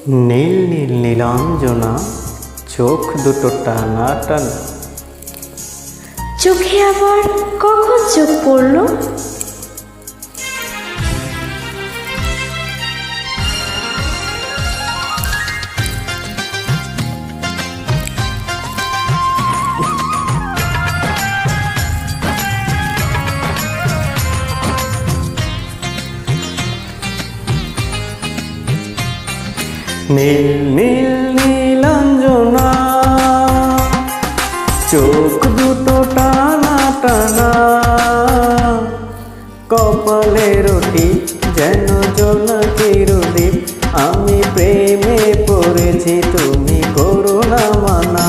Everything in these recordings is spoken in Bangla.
নীল নীল নীলাঞ্জনা, চোখ দুটো টানা টানা। চোখে আবার কখন চোখ পড়ল? নীল নীল নীলাঞ্জনা, চোখ দুটো টানা টানা। কপালের টিপ যেন জোনাকির দ্বীপ। আমি প্রেমে পড়েছি, তুমি করো না মানা।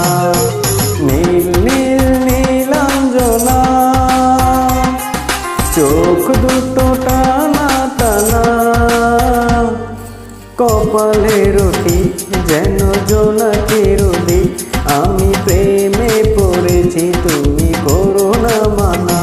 নীল নীল নীলাঞ্জনা, চোখ দুটো টানা টানা। কপালের টিপ যেন জোনাকির দ্বীপ। আমি প্রেমে পড়েছি, তুমি করো না মানা।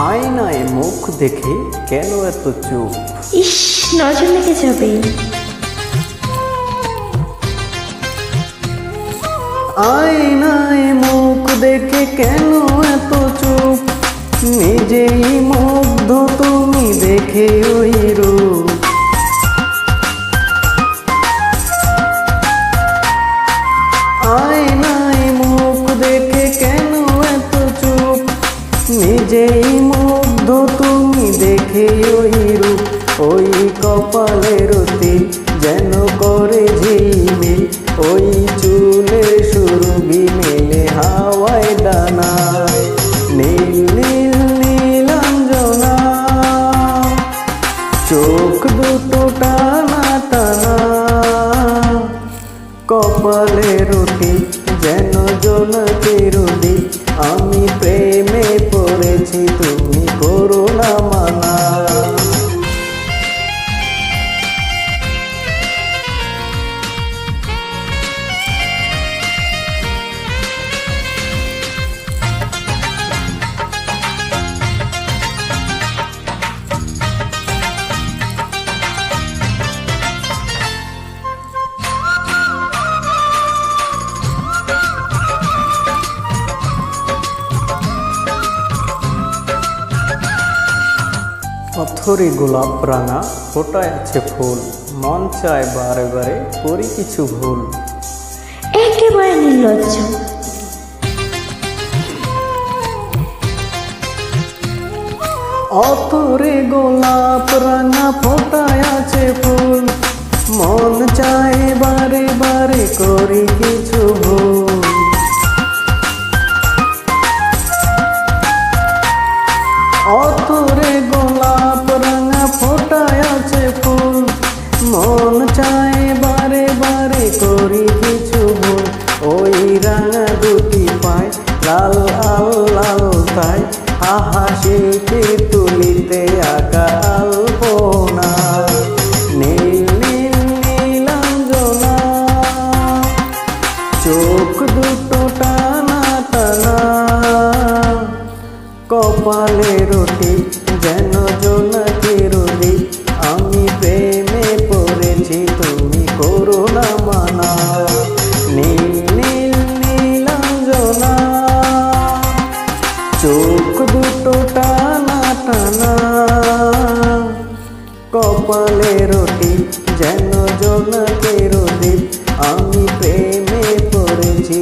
আয়নায় মুখ দেখে কেন এত চুপ? ইস, নজর লেগে যাবে। আয়নায় মুখ দেখে কেন এত চুপ? নিজেই মুগ্ধ তুমি দেখে ওই রূপ। আয়নায় মুখ দেখে কেন এত চুপ? নিজেই মুগ্ধ তুমি দেখে ওই রূপ। ওই কপালের তিল যেন করে ঝিলমিল। ওই চুলে সুরভি মেলে হাওয়ায় ডানায়। নীল নীল নীলাঞ্জনা, চোখ দুটো টানা টানা। কপালের টিপ যেন জোনাকির দ্বীপ। আমি প্রেমে পড়েছি, তুমি করো না মানা। পাথরে গোলাপ রাঙা, ফোটায় আছে ফুল। মন চায় বারে বারে করি কিছু ভুল। একেবারে নির্লজ্জ। অথরে গোলাপ রাঙা, ফোটায় আছে ফুল। মন চায় বারে বারে করি কিছু ভুল। অথরে গোলাপ রাঙা, ফোটায় আছে ফুল। মন চায় বারে বারে করি কিছু ভুল। ওই রাঙা দুটি পায় লাল আল লাল তাই। আহা শিল্পী তুলিতে আঁকা আলপনা। নীল নীল নীলাঞ্জনা, চোখ দুটো টানা টানা। কপালের টিপ যেন জোনাকির দ্বীপ। আমি প্রেমে পড়েছি, তুমি করো না মানা। নীল নীল নীলাঞ্জনা, চোখ দুটো টানা টানা। কপালের টিপ যেন জোনাকির দ্বীপ। আমি প্রেমে পড়েছি।